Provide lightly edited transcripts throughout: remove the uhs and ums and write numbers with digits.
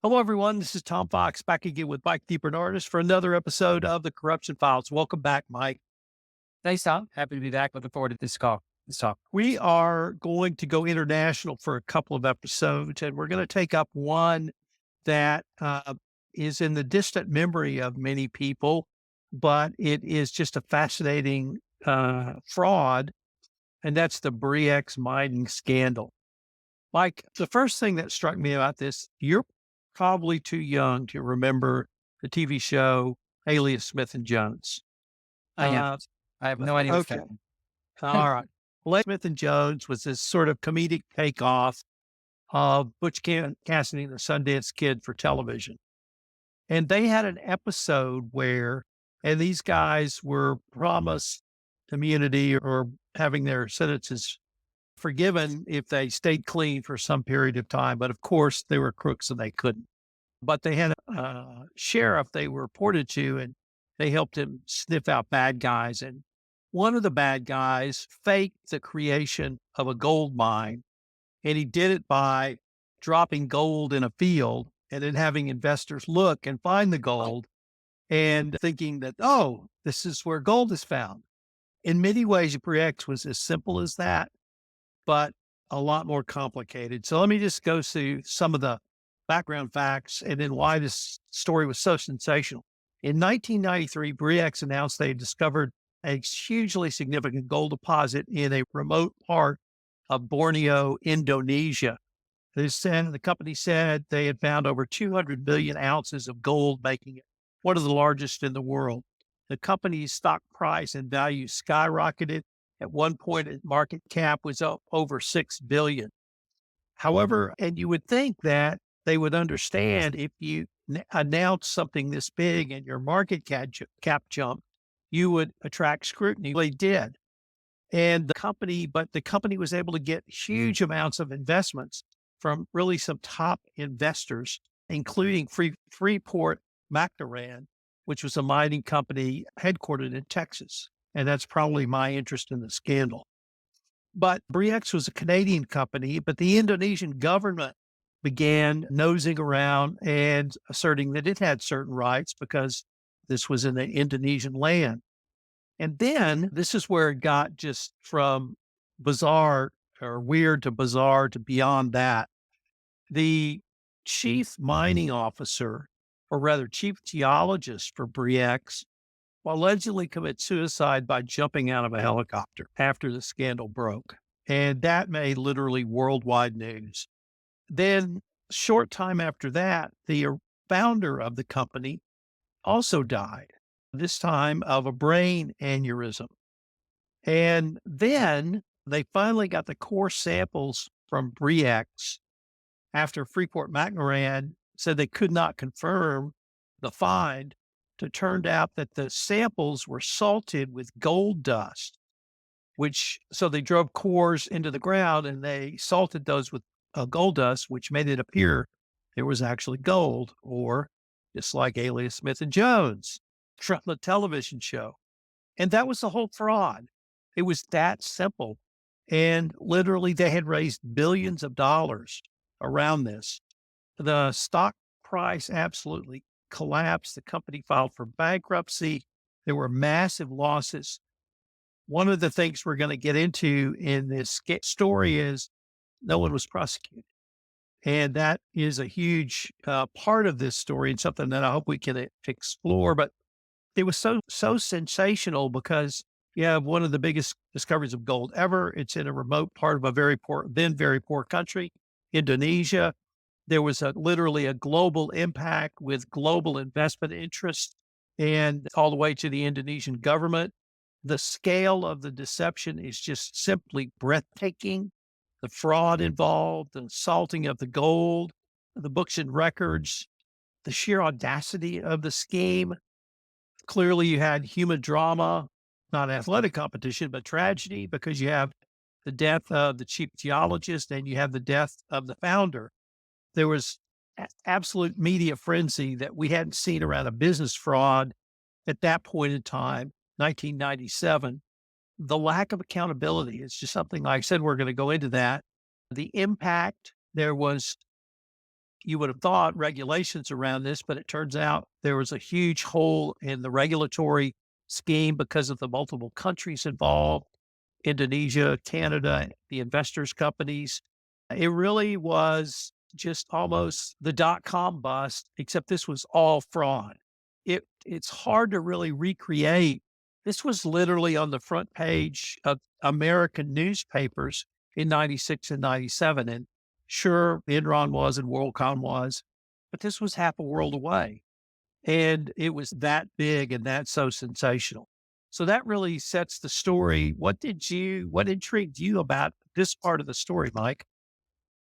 Hello, everyone. This is Tom Fox back again with Mike DeBernardis for another episode of the Corruption Files. Welcome back, Mike. Thanks, Tom. Happy to be back. Looking forward to this call. This talk. We are going to go international for a couple of episodes, and we're going to take up one that is in the distant memory of many people, but it is just a fascinating fraud, and that's the Bre-X mining scandal. Mike, the first thing that struck me about this, you're probably too young to remember the TV show Alias Smith and Jones. I am. Uh, I have no idea what's okay. happening. All right. Well, Smith and Jones was this sort of comedic takeoff of Cassidy and the Sundance Kid for television. And they had an episode where, and these guys were promised immunity or having their sentences forgiven if they stayed clean for some period of time. But of course, they were crooks and they couldn't. But they had a sheriff they were reported to, and they helped him sniff out bad guys. And one of the bad guys faked the creation of a gold mine, and he did it by dropping gold in a field and then having investors look and find the gold and thinking that, oh, this is where gold is found. In many ways, Bre-X was as simple as that, but a lot more complicated. So let me just go through some of the background facts and then why this story was so sensational. In 1993, Bre-X announced they had discovered a hugely significant gold deposit in a remote part of Borneo, Indonesia. The company said they had found over 200 million ounces of gold, making it one of the largest in the world. The company's stock price and value skyrocketed. At one point, its market cap was up over 6 billion. However, and you would think that they would understand if you announce something this big and your market cap jump, you would attract scrutiny. They did. And the company was able to get huge amounts of investments from really some top investors, including Freeport McMoRan, which was a mining company headquartered in Texas. And that's probably my interest in the scandal. But Bre-X was a Canadian company, but the Indonesian government began nosing around and asserting that it had certain rights because this was in the Indonesian land. And then this is where it got just from bizarre or weird to bizarre to beyond that. The chief mining officer, or rather chief geologist for Bre-X, allegedly commit suicide by jumping out of a helicopter after the scandal broke. And that made literally worldwide news. Then, short time after that, the founder of the company also died, this time of a brain aneurysm. And then they finally got the core samples from Bre-X after Freeport McMoRan said they could not confirm the find. It turned out that the samples were salted with gold dust, so they drove cores into the ground and they salted those with gold dust, which made it appear there was actually gold, or just like Alias Smith and Jones from the television show. And that was the whole fraud. It was that simple. And literally, they had raised billions of dollars around this. The stock price absolutely collapsed. The company filed for bankruptcy. There were massive losses. One of the things we're going to get into in this story is no one was prosecuted. And that is a huge part of this story and something that I hope we can explore. But it was so sensational because you have one of the biggest discoveries of gold ever. It's in a remote part of a very poor country, Indonesia. There was literally a global impact with global investment interests and all the way to the Indonesian government. The scale of the deception is just simply breathtaking. The fraud involved, the salting of the gold, the books and records, the sheer audacity of the scheme. Clearly, you had human drama, not athletic competition, but tragedy, because you have the death of the chief geologist and you have the death of the founder. There was absolute media frenzy that we hadn't seen around a business fraud at that point in time, 1997. The lack of accountability is just something, like I said, we're going to go into that. The impact, there was You would have thought regulations around this, but it turns out there was a huge hole in the regulatory scheme because of the multiple countries involved, Indonesia, Canada, the investors' companies. It really was just almost the dot-com bust, except this was all fraud. It's hard to really recreate. This was literally on the front page of American newspapers in '96 and '97, and sure, Enron was and WorldCom was, but this was half a world away, and it was that big and that so sensational. So that really sets the story. What intrigued you about this part of the story, Mike?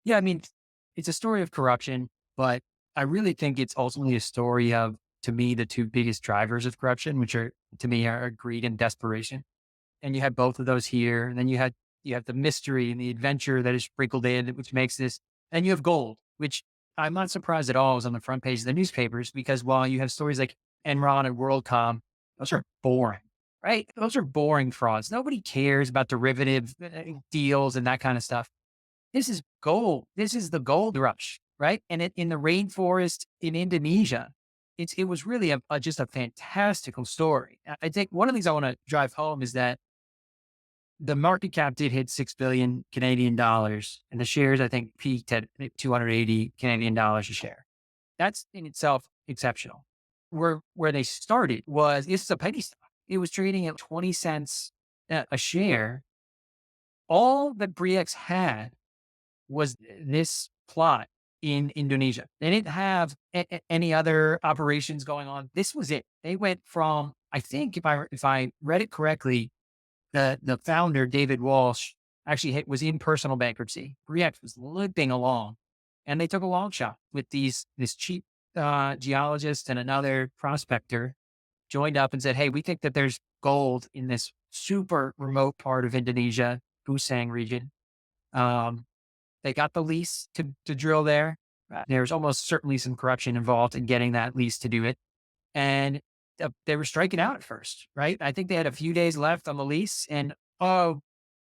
Yeah, I mean, it's a story of corruption, but I really think it's ultimately a story of, to me, the two biggest drivers of corruption, which are to me are greed and desperation. And you had both of those here. And then you have the mystery and the adventure that is sprinkled in, which makes this. And you have gold, which I'm not surprised at all is on the front page of the newspapers, because while you have stories like Enron and WorldCom, those are boring, right? Those are boring frauds. Nobody cares about derivative deals and that kind of stuff. This is gold. This is the gold rush, right? And in the rainforest in Indonesia, it was really just a fantastical story. I think one of the things I want to drive home is that the market cap did hit 6 billion Canadian dollars, and the shares I think peaked at 280 Canadian dollars a share. That's in itself exceptional. Where they started was, this is a penny stock. It was trading at 20 cents a share. All that Bre-X had was this plot in Indonesia. They didn't have any other operations going on. This was it. They went from, I think, if I read it correctly, the founder David Walsh actually was in personal bankruptcy. Bre-X was limping along, and they took a long shot with this cheap geologist and another prospector joined up and said, "Hey, we think that there's gold in this super remote part of Indonesia, Busang region." Um, they got the lease to drill there. There's almost certainly some corruption involved in getting that lease to do it. And they were striking out at first, right? I think they had a few days left on the lease, and oh,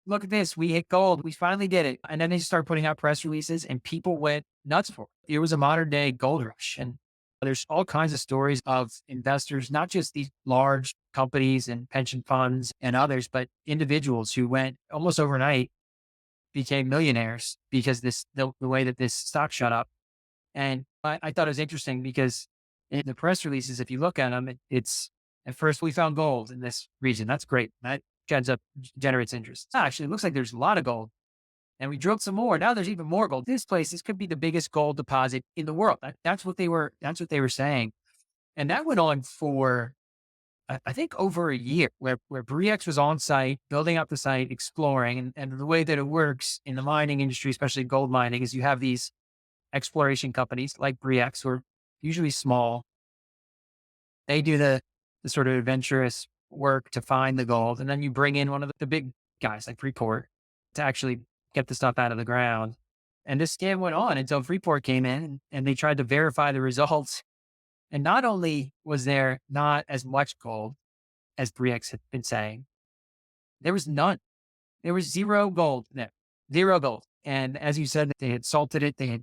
look at this. We hit gold. We finally did it. And then they started putting out press releases, and people went nuts for it. It was a modern day gold rush. And there's all kinds of stories of investors, not just these large companies and pension funds and others, but individuals who went almost overnight, became millionaires because the way that this stock shot up. And I thought it was interesting because in the press releases, if you look at them, it's at first we found gold in this region. That's great. That generates interest. Actually, it looks like there's a lot of gold. And we drilled some more. Now there's even more gold. This could be the biggest gold deposit in the world. That's what they were saying. And that went on for I think over a year, where Bre-X was on site, building up the site, exploring. And the way that it works in the mining industry, especially gold mining, is you have these exploration companies like Bre-X, who are usually small. They do the sort of adventurous work to find the gold. And then you bring in one of the big guys like Freeport to actually get the stuff out of the ground. And this scam went on until Freeport came in and they tried to verify the results. And not only was there not as much gold as Bre-X had been saying, there was none. There was zero gold there, zero gold. And as you said, they had salted it. They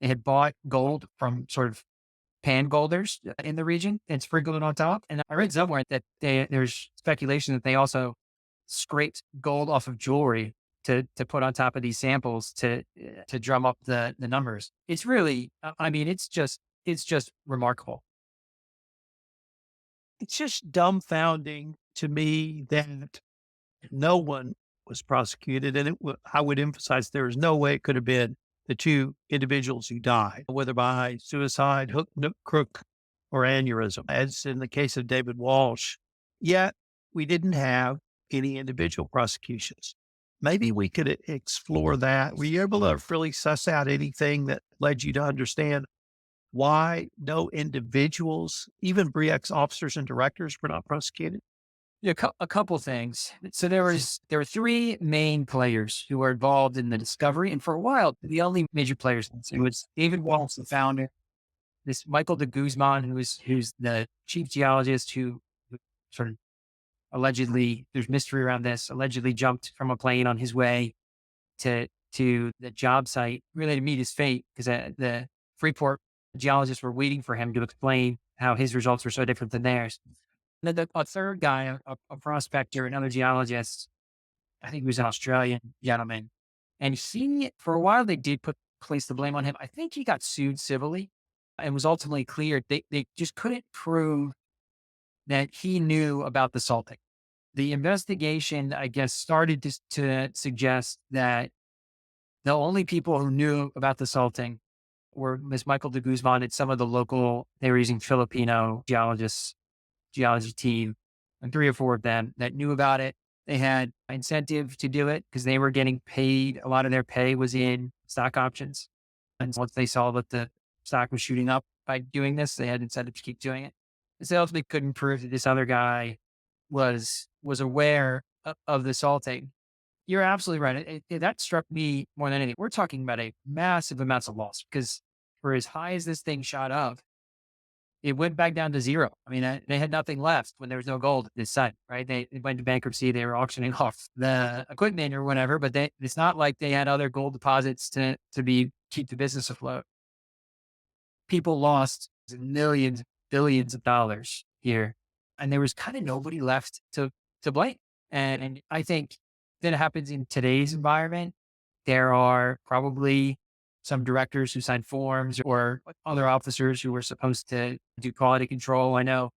had bought gold from sort of pan golders in the region and sprinkled it on top. And I read somewhere that there's speculation that they also scraped gold off of jewelry to put on top of these samples to drum up the numbers. It's really, I mean, it's just remarkable. It's just dumbfounding to me that no one was prosecuted. And I would emphasize there is no way it could have been the two individuals who died, whether by suicide, hook, nook, crook, or aneurysm, as in the case of David Walsh. Yet we didn't have any individual prosecutions. Maybe we could explore that. Were you able to really suss out anything that led you to understand why no individuals, even Bre-X officers and directors, were not prosecuted? Yeah, a couple things. So there were three main players who were involved in the discovery, and for a while, the only major players, it was David Walsh, the founder, this Michael de Guzman, who's the chief geologist who sort of allegedly, there's mystery around this, allegedly jumped from a plane on his way to to the job site, really to meet his fate, because the Freeport geologists were waiting for him to explain how his results were so different than theirs. And then a third guy, a prospector, another geologist, I think he was an Australian gentleman, and he, for a while, they did place the blame on him. I think he got sued civilly and was ultimately cleared. They just couldn't prove that he knew about the salting. The investigation, I guess, started to suggest that the only people who knew about the salting were Miss Michael de Guzman and some of the local, they were using Filipino geologists, geology team, and three or four of them that knew about it. They had incentive to do it because they were getting paid. A lot of their pay was in stock options. And once they saw that the stock was shooting up by doing this, they had incentive to keep doing it. They ultimately couldn't prove that this other guy was aware of the salting. You're absolutely right. That struck me more than anything. We're talking about a massive amounts of loss because for as high as this thing shot up, it went back down to zero. I mean, they had nothing left when there was no gold at this site, right? They went to bankruptcy. They were auctioning off the equipment or whatever, but it's not like they had other gold deposits to keep the business afloat. People lost millions, billions of dollars here, and there was kind of nobody left to blame. And I think that happens in today's environment. There are probably some directors who sign forms or other officers who were supposed to do quality control. I know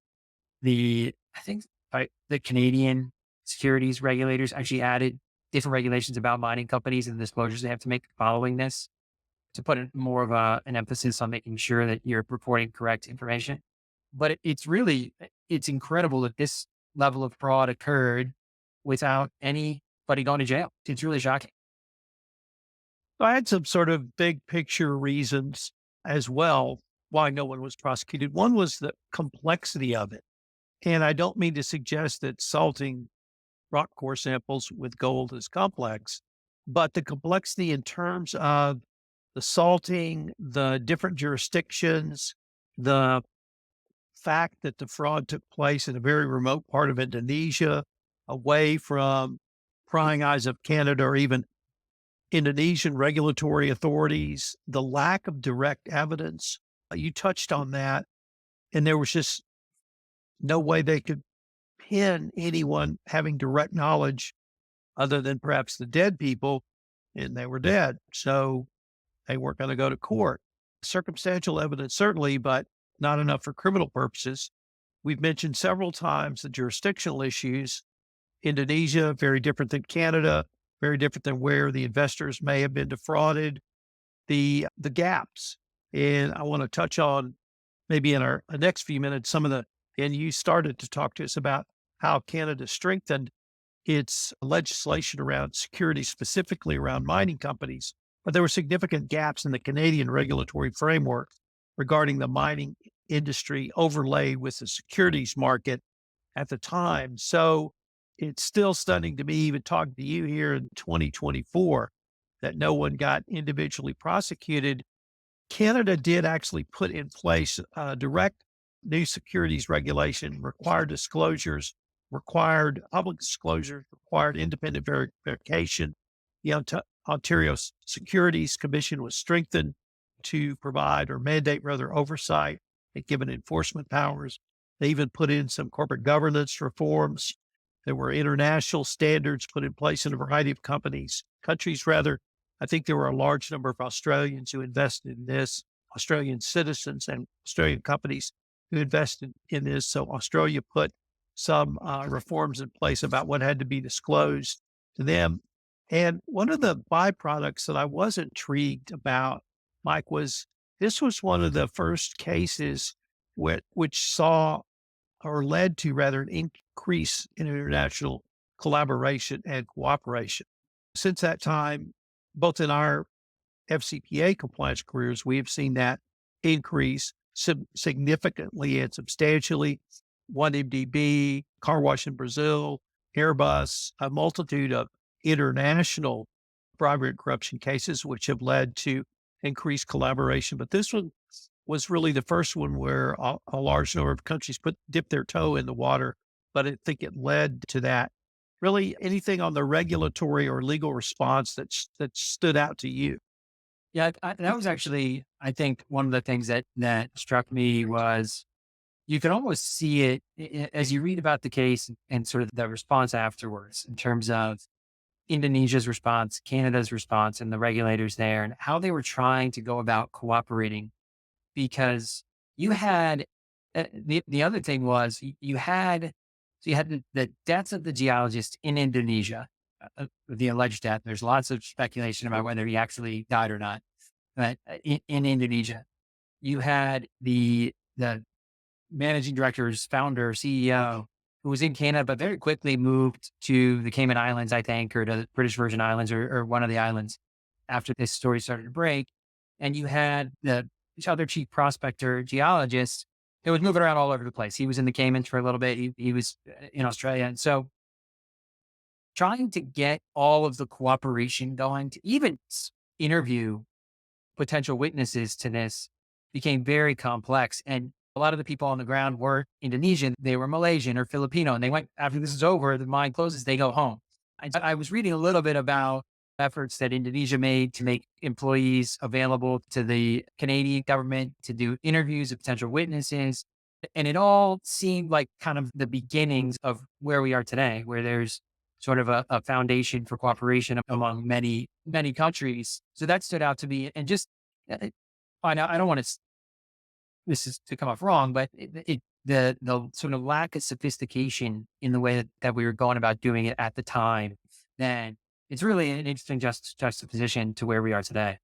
I think the Canadian securities regulators actually added different regulations about mining companies and the disclosures they have to make following this to put more of an emphasis on making sure that you're reporting correct information. But it's incredible that this level of fraud occurred without anybody going to jail. It's really shocking. So I had some sort of big picture reasons as well why no one was prosecuted. One was the complexity of it. And I don't mean to suggest that salting rock core samples with gold is complex, but the complexity in terms of the salting, the different jurisdictions, the fact that the fraud took place in a very remote part of Indonesia, away from prying eyes of Canada or even Indonesian regulatory authorities, the lack of direct evidence. You touched on that, and there was just no way they could pin anyone having direct knowledge other than perhaps the dead people, and they were dead. So they weren't going to go to court. Circumstantial evidence, certainly, but not enough for criminal purposes. We've mentioned several times the jurisdictional issues. Indonesia, very different than Canada, very different than where the investors may have been defrauded. The gaps, and I want to touch on maybe in our next few minutes some of and you started to talk to us about how Canada strengthened its legislation around security, specifically around mining companies. But there were significant gaps in the Canadian regulatory framework regarding the mining industry overlaid with the securities market at the time. So it's still stunning to me, even talking to you here in 2024, that no one got individually prosecuted. Canada did actually put in place a direct new securities regulation, required disclosures, required public disclosures, required independent verification. The Ontario Securities Commission was strengthened to provide or mandate rather oversight and given enforcement powers. They even put in some corporate governance reforms. There were international standards put in place in a variety of countries rather. I think there were a large number of Australians who invested in this, Australian citizens and Australian companies who invested in this. So Australia put some reforms in place about what had to be disclosed to them. And one of the byproducts that I was intrigued about, Mike, was this was one of the first cases which saw or led to rather an increase in international collaboration and cooperation. Since that time, both in our FCPA compliance careers, we have seen that increase significantly and substantially. 1MDB, car wash in Brazil, Airbus, a multitude of international bribery and corruption cases, which have led to increased collaboration. But this one was really the first one where a large number of countries dipped their toe in the water, but I think it led to that. Really anything on the regulatory or legal response that stood out to you? Yeah, that was actually, I think, one of the things that struck me was you can almost see it as you read about the case and sort of the response afterwards in terms of Indonesia's response, Canada's response, and the regulators there, and how they were trying to go about cooperating. Because you had the other thing was you had the deaths of the geologist in Indonesia, the alleged death. There's lots of speculation about whether he actually died or not. But in Indonesia, you had the managing director's founder, CEO, who was in Canada, but very quickly moved to the Cayman Islands, I think, or to the British Virgin Islands, or one of the islands after this story started to break. And you had this other chief prospector geologist who was moving around all over the place. He was in the Caymans for a little bit. He was in Australia. And so trying to get all of the cooperation going to even interview potential witnesses to this became very complex. And a lot of the people on the ground were Indonesian, they were Malaysian or Filipino. And they went, after this is over, the mine closes, they go home. I was reading a little bit about efforts that Indonesia made to make employees available to the Canadian government to do interviews of potential witnesses. And it all seemed like kind of the beginnings of where we are today, where there's sort of a foundation for cooperation among many, many countries. So that stood out to me. And just, uh, I don't want to, this is to come off wrong, but the sort of lack of sophistication in the way that we were going about doing it at the time, then it's really an interesting juxtaposition to where we are today.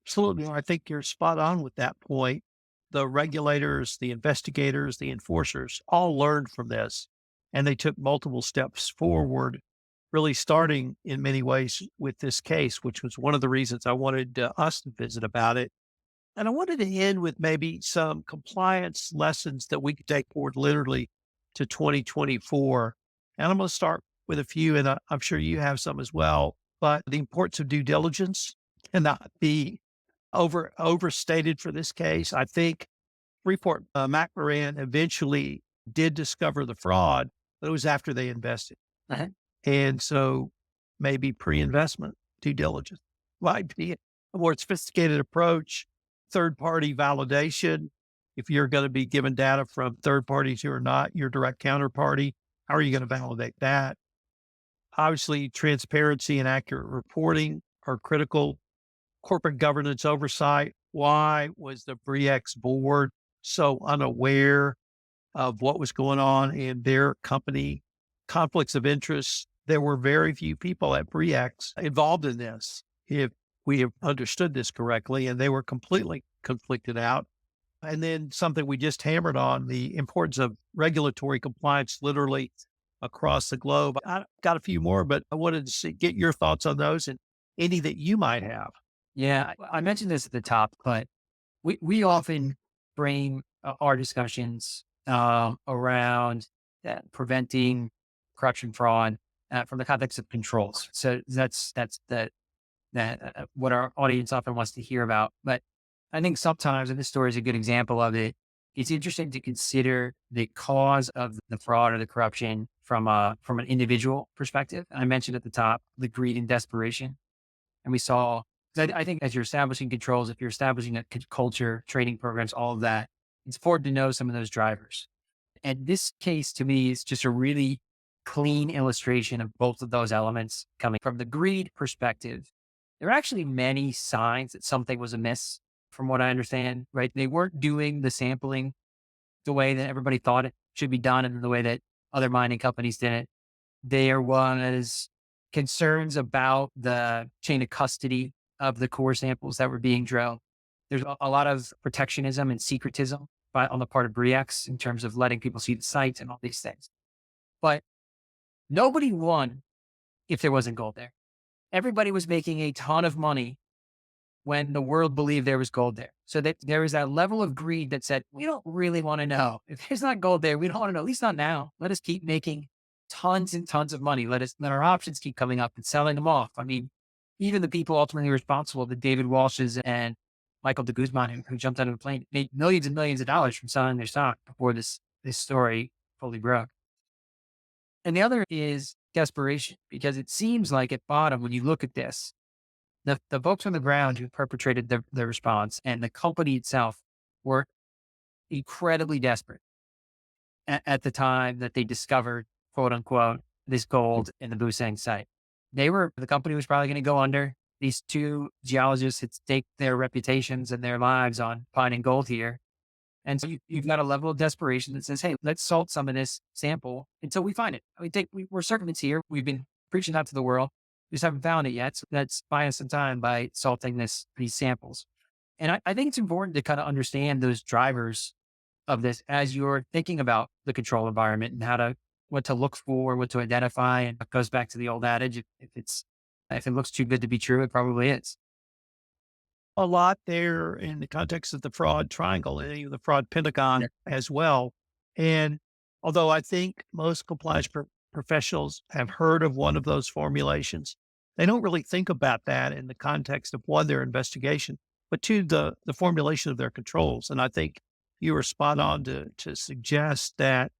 Absolutely. I think you're spot on with that point. The regulators, the investigators, the enforcers all learned from this and they took multiple steps forward, really starting in many ways with this case, which was one of the reasons I wanted us to visit about it. And I wanted to end with maybe some compliance lessons that we could take forward literally to 2024. And I'm going to start with a few, and I'm sure you have some as well. But the importance of due diligence cannot be overstated for this case. I think Freeport McMoran eventually did discover the fraud, but it was after they invested. Uh-huh. And so maybe pre-investment due diligence might be a more sophisticated approach, third party validation. If you're going to be given data from third parties who are not your direct counterparty, how are you going to validate that? Obviously, transparency and accurate reporting are critical. Corporate governance oversight. Why was the Bre-X board so unaware of what was going on in their company? Conflicts of interest. There were very few people at Bre-X involved in this, if we have understood this correctly, and they were completely conflicted out. And then something we just hammered on, the importance of regulatory compliance literally across the globe. I got a few more, but I wanted to get your thoughts on those and any that you might have. Yeah, I mentioned this at the top, but we often frame our discussions around preventing corruption, fraud from the context of controls. So that's what our audience often wants to hear about. But I think sometimes, and this story is a good example of it, it's interesting to consider the cause of the fraud or the corruption from an individual perspective. I mentioned at the top the greed and desperation, and we saw. I think as you're establishing controls, if you're establishing a culture, training programs, all of that, it's important to know some of those drivers. And this case to me is just a really clean illustration of both of those elements coming from the greed perspective. There are actually many signs that something was amiss from what I understand, right? They weren't doing the sampling the way that everybody thought it should be done and the way that other mining companies did it. There was concerns about the chain of custody of the core samples that were being drilled. There's a lot of protectionism and secretism on the part of Bre-X in terms of letting people see the sites and all these things. But nobody won if there wasn't gold there. Everybody was making a ton of money when the world believed there was gold there. So that there was that level of greed that said, we don't really want to know. If there's not gold there, we don't want to know, at least not now. Let us keep making tons and tons of money. Let our options keep coming up and selling them off. I mean, even the people ultimately responsible, the David Walshes and Michael de Guzman, who jumped out of the plane, made millions and millions of dollars from selling their stock before this story fully broke. And the other is desperation, because it seems like at bottom, when you look at this, the folks on the ground who perpetrated the response and the company itself were incredibly desperate at the time that they discovered, quote unquote, this gold in the Busang site. The company was probably going to go under. These two geologists had staked their reputations and their lives on finding gold here. And so you've got a level of desperation that says, hey, let's salt some of this sample until we find it. We're certain it's here. We've been preaching out to the world. We just haven't found it yet. So let's buy us some time by salting these samples. And I think it's important to kind of understand those drivers of this as you're thinking about the control environment and what to look for, what to identify. And it goes back to the old adage, if it looks too good to be true, it probably is. A lot there in the context of the fraud triangle and even the fraud pentagon as well. And although I think most compliance professionals have heard of one of those formulations, they don't really think about that in the context of one, their investigation, but two, the formulation of their controls. And I think you were spot on to suggest that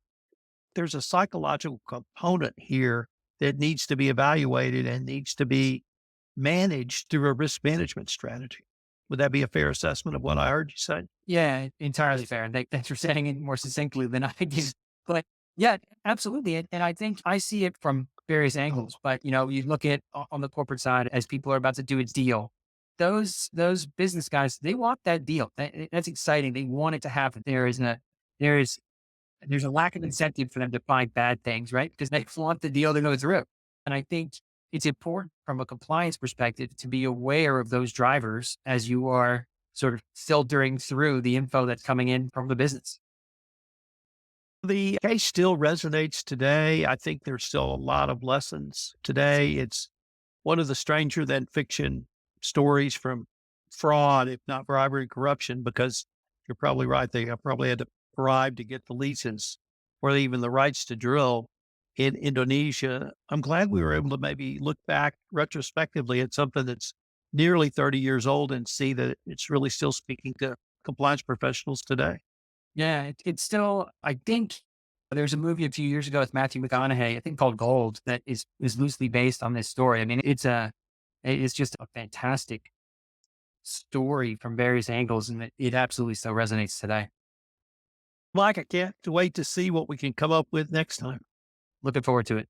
there's a psychological component here that needs to be evaluated and needs to be managed through a risk management strategy. Would that be a fair assessment of what I heard you say? Yeah, entirely fair. And thanks for saying it more succinctly than I did. But yeah, absolutely. And I think I see it from various angles. But you look at on the corporate side as people are about to do a deal. Those business guys, they want that deal. That's exciting. They want it to happen. There is there's a lack of incentive for them to find bad things, right? Because they want the deal to go through. And I think it's important from a compliance perspective to be aware of those drivers as you are sort of filtering through the info that's coming in from the business. The case still resonates today. I think there's still a lot of lessons today. It's one of the stranger than fiction stories from fraud, if not bribery and corruption, because you're probably right. They probably had to bribe to get the leases or even the rights to drill in Indonesia. I'm glad we were able to maybe look back retrospectively at something that's nearly 30 years old and see that it's really still speaking to compliance professionals today. Yeah, it's still, I think there's a movie a few years ago with Matthew McConaughey, I think called Gold, that is loosely based on this story. I mean, it's just a fantastic story from various angles, and it absolutely still resonates today. Mike, I can't wait to see what we can come up with next time. Looking forward to it.